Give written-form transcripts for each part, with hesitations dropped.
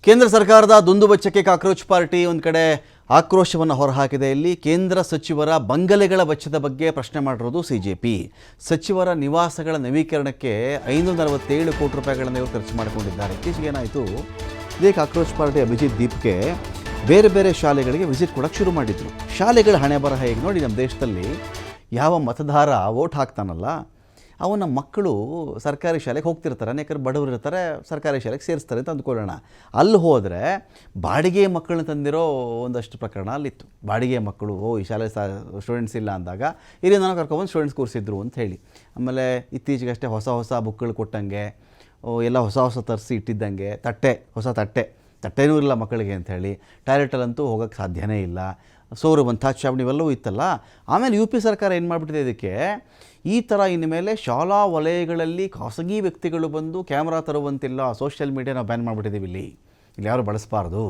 ಕೇಂದ್ರ ಸರ್ಕಾರದ ದುಂದುವೆಚ್ಚಕ್ಕೆ cockroach party ಒಂದು ಕಡೆ ಆಕ್ರೋಶವನ್ನು ಹೊರಹಾಕಿದೆ. ಇಲ್ಲಿ ಕೇಂದ್ರ ಸಚಿವರ ಬಂಗಲೆಗಳ ವೆಚ್ಚದ ಬಗ್ಗೆ ಪ್ರಶ್ನೆ ಮಾಡಿರೋದು ಸಿಜೆಪಿ. ಸಚಿವರ ನಿವಾಸಗಳ ನವೀಕರಣಕ್ಕೆ 547 ಕೋಟಿ ರೂಪಾಯಿಗಳನ್ನು ಇವರು ಖರ್ಚು ಮಾಡಿಕೊಂಡಿದ್ದಾರೆ. ಇತ್ತೀಚೆಗೆ ಏನಾಯಿತು, ಇದೇ ಕಾಕ್ರೋಚ್ ಪಾರ್ಟಿ ಅಭಿಜಿತ್ ದೀಪ್ಗೆ ಬೇರೆ ಬೇರೆ ಶಾಲೆಗಳಿಗೆ ವಿಸಿಟ್ ಕೊಡೋಕ್ಕೆ ಶುರು ಮಾಡಿದರು. ಶಾಲೆಗಳ ಹಣೆ ಬರಹ ಹೇಗೆ ನೋಡಿ, ನಮ್ಮ ದೇಶದಲ್ಲಿ ಯಾವ ಮತದಾರ ವೋಟ್ ಹಾಕ್ತಾನಲ್ಲ ಅವನ ಮಕ್ಕಳು ಸರ್ಕಾರಿ ಶಾಲೆಗೆ ಹೋಗ್ತಿರ್ತಾರೆ. ಅನೇಕರು ಬಡವರು ಇರ್ತಾರೆ, ಸರ್ಕಾರಿ ಶಾಲೆಗೆ ಸೇರಿಸ್ತಾರೆ ಅಂತ ಅಂದ್ಕೊಳ್ಳೋಣ. ಅಲ್ಲಿ ಹೋದರೆ ಬಾಡಿಗೆ ಮಕ್ಕಳನ್ನ ತಂದಿರೋ ಒಂದಷ್ಟು ಪ್ರಕರಣ ಅಲ್ಲಿತ್ತು. ಬಾಡಿಗೆ ಮಕ್ಕಳು ಈ ಶಾಲೆ ಸ್ಟೂಡೆಂಟ್ಸ್ ಇಲ್ಲ ಅಂದಾಗ ಇಲ್ಲಿ ನಾನು ಕರ್ಕೊಬಂದು ಸ್ಟೂಡೆಂಟ್ಸ್ ಕೂರಿಸಿದ್ರು ಅಂತ ಹೇಳಿ. ಆಮೇಲೆ ಇತ್ತೀಚೆಗಷ್ಟೇ ಹೊಸ ಬುಕ್ಗಳು ಕೊಟ್ಟಂಗೆ, ಎಲ್ಲ ಹೊಸ ತರಿಸಿ ಇಟ್ಟಿದ್ದಂಗೆ, ಹೊಸ ತಟ್ಟೆನೂ ಇಲ್ಲ ಮಕ್ಕಳಿಗೆ ಅಂಥೇಳಿ, ಟಾಯ್ಲೆಟಲ್ಲಂತೂ ಹೋಗೋಕ್ಕೆ ಸಾಧ್ಯನೇ ಇಲ್ಲ, ಸೌರವಂಥ ಚಾವಣಿ ಇವೆಲ್ಲವೂ ಇತ್ತಲ್ಲ. ಆಮೇಲೆ UP ಸರ್ಕಾರ ಏನು ಮಾಡಿಬಿಟ್ಟಿದೆ, ಇದಕ್ಕೆ ಈ ಥರ ಇನ್ಮೇಲೆ ಶಾಲಾ ವಲಯಗಳಲ್ಲಿ ಖಾಸಗಿ ವ್ಯಕ್ತಿಗಳು ಬಂದು ಕ್ಯಾಮ್ರಾ ತರುವಂತಿಲ್ಲ, ಸೋಷಿಯಲ್ ಮೀಡಿಯಾ ನಾವು ಬ್ಯಾನ್ ಮಾಡಿಬಿಟ್ಟಿದ್ದೀವಿ. ಇಲ್ಲಿ ಯಾರು ಬಳಸಬಾರ್ದು,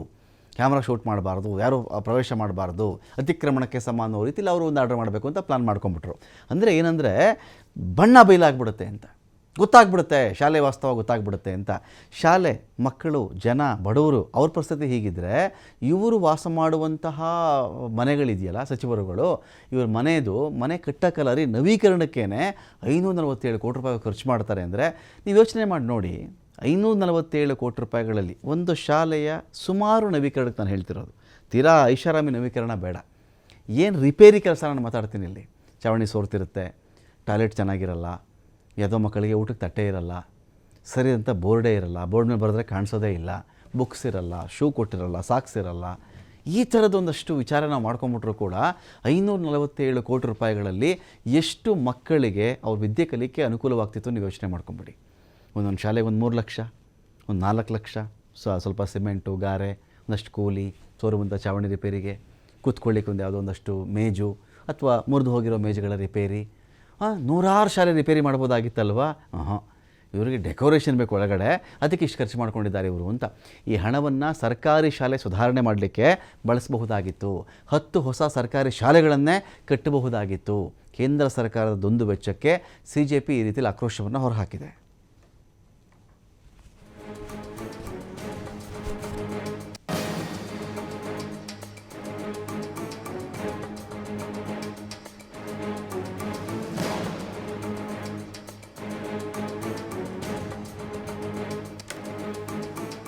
ಕ್ಯಾಮ್ರಾ ಶೂಟ್ ಮಾಡಬಾರ್ದು, ಯಾರು ಪ್ರವೇಶ ಮಾಡಬಾರ್ದು, ಅತಿಕ್ರಮಣಕ್ಕೆ ಸಮ ಅನ್ನೋ ರೀತಿಯಲ್ಲಿ ಅವರು ಒಂದು ಆರ್ಡರ್ ಮಾಡಬೇಕು ಅಂತ ಪ್ಲಾನ್ ಮಾಡ್ಕೊಂಬಿಟ್ರು. ಅಂದರೆ ಏನಂದರೆ ಬಣ್ಣ ಬಯಲಾಗ್ಬಿಡುತ್ತೆ ಅಂತ, ಗೊತ್ತಾಗ್ಬಿಡುತ್ತೆ, ಶಾಲೆ ವಾಸ್ತವ ಗೊತ್ತಾಗ್ಬಿಡುತ್ತೆ ಅಂತ. ಶಾಲೆ ಮಕ್ಕಳು, ಜನ, ಬಡವರು ಅವ್ರ ಪರಿಸ್ಥಿತಿ ಹೀಗಿದ್ದರೆ ಇವರು ವಾಸ ಮಾಡುವಂತಹ ಮನೆಗಳಿದೆಯಲ್ಲ ಸಚಿವರುಗಳು, ಇವ್ರ ಮನೆ ಕಟ್ಟಕಲರಿ ನವೀಕರಣಕ್ಕೇ 547 ಕೋಟಿ ರೂಪಾಯಿ ಖರ್ಚು ಮಾಡ್ತಾರೆ ಅಂದರೆ ನೀವು ಯೋಚನೆ ಮಾಡಿ ನೋಡಿ. 547 ಕೋಟಿ ರೂಪಾಯಿಗಳಲ್ಲಿ ಒಂದು ಶಾಲೆಯ ಸುಮಾರು ನವೀಕರಣಕ್ಕೆ ನಾನು ಹೇಳ್ತಿರೋದು, ತೀರಾ ಐಷಾರಾಮಿ ನವೀಕರಣ ಬೇಡ, ಏನು ರಿಪೇರಿ ಕೆಲಸ ನಾನು ಮಾತಾಡ್ತೀನಿ. ಇಲ್ಲಿ ಚಾವಣಿ ಸೋರ್ತಿರುತ್ತೆ, ಟಾಯ್ಲೆಟ್ ಚೆನ್ನಾಗಿರಲ್ಲ, ಯಾವುದೋ ಮಕ್ಕಳಿಗೆ ಊಟಕ್ಕೆ ತಟ್ಟೆ ಇರಲ್ಲ, ಸರಿ ಅಂತ ಬೋರ್ಡೇ ಇರಲ್ಲ, ಬೋರ್ಡ್ ಮೇಲೆ ಬರೆದ್ರೆ ಕಾಣಿಸೋದೇ ಇಲ್ಲ, ಬುಕ್ಸ್ ಇರಲ್ಲ, ಶೂ ಕೊಟ್ಟಿರಲ್ಲ, ಸಾಕ್ಸ್ ಇರಲ್ಲ. ಈ ಥರದೊಂದಷ್ಟು ವಿಚಾರ ನಾವು ಮಾಡ್ಕೊಂಬಿಟ್ರು ಕೂಡ 547 ಕೋಟಿ ರೂಪಾಯಿಗಳಲ್ಲಿ ಎಷ್ಟು ಮಕ್ಕಳಿಗೆ ಅವ್ರ ವಿದ್ಯೆ ಕಲಿಕೆ ಅನುಕೂಲವಾಗ್ತಿತ್ತು ನೀವು ಯೋಚನೆ ಮಾಡ್ಕೊಂಬಿಡಿ. ಒಂದೊಂದು ಶಾಲೆಗೆ ಒಂದು 3 ಲಕ್ಷ, ಒಂದು 4 ಲಕ್ಷ, ಸ್ವಲ್ಪ ಸಿಮೆಂಟು, ಗಾರೆ, ಒಂದಷ್ಟು ಕೂಲಿ, ಸೋರುವಂಥ ಚಾವಣಿ ರಿಪೇರಿಗೆ, ಕೂತ್ಕೊಳ್ಳಿಕ್ಕೆ ಒಂದು ಯಾವುದೋ ಒಂದಷ್ಟು ಮೇಜು ಅಥವಾ ಮುರಿದು ಹೋಗಿರೋ ಮೇಜುಗಳ ರಿಪೇರಿ, ನೂರಾರು ಶಾಲೆ ರಿಪೇರಿ ಮಾಡ್ಬೋದಾಗಿತ್ತಲ್ವಾ. ಇವರಿಗೆ ಡೆಕೋರೇಷನ್ ಬೇಕು ಒಳಗಡೆ, ಅದಕ್ಕೆ ಇಷ್ಟು ಖರ್ಚು ಮಾಡ್ಕೊಂಡಿದ್ದಾರೆ ಇವರು ಅಂತ. ಈ ಹಣವನ್ನು ಸರ್ಕಾರಿ ಶಾಲೆ ಸುಧಾರಣೆ ಮಾಡಲಿಕ್ಕೆ ಬಳಸಬಹುದಾಗಿತ್ತು. 10 ಹೊಸ ಸರ್ಕಾರಿ ಶಾಲೆಗಳನ್ನೇ ಕಟ್ಟಬಹುದಾಗಿತ್ತು. ಕೇಂದ್ರ ಸರ್ಕಾರದ ದುಂದು ವೆಚ್ಚಕ್ಕೆ ಸಿಜೆಪಿ ಈ ರೀತಿಯಲ್ಲಿ ಆಕ್ರೋಶವನ್ನು ಹೊರಹಾಕಿದೆ.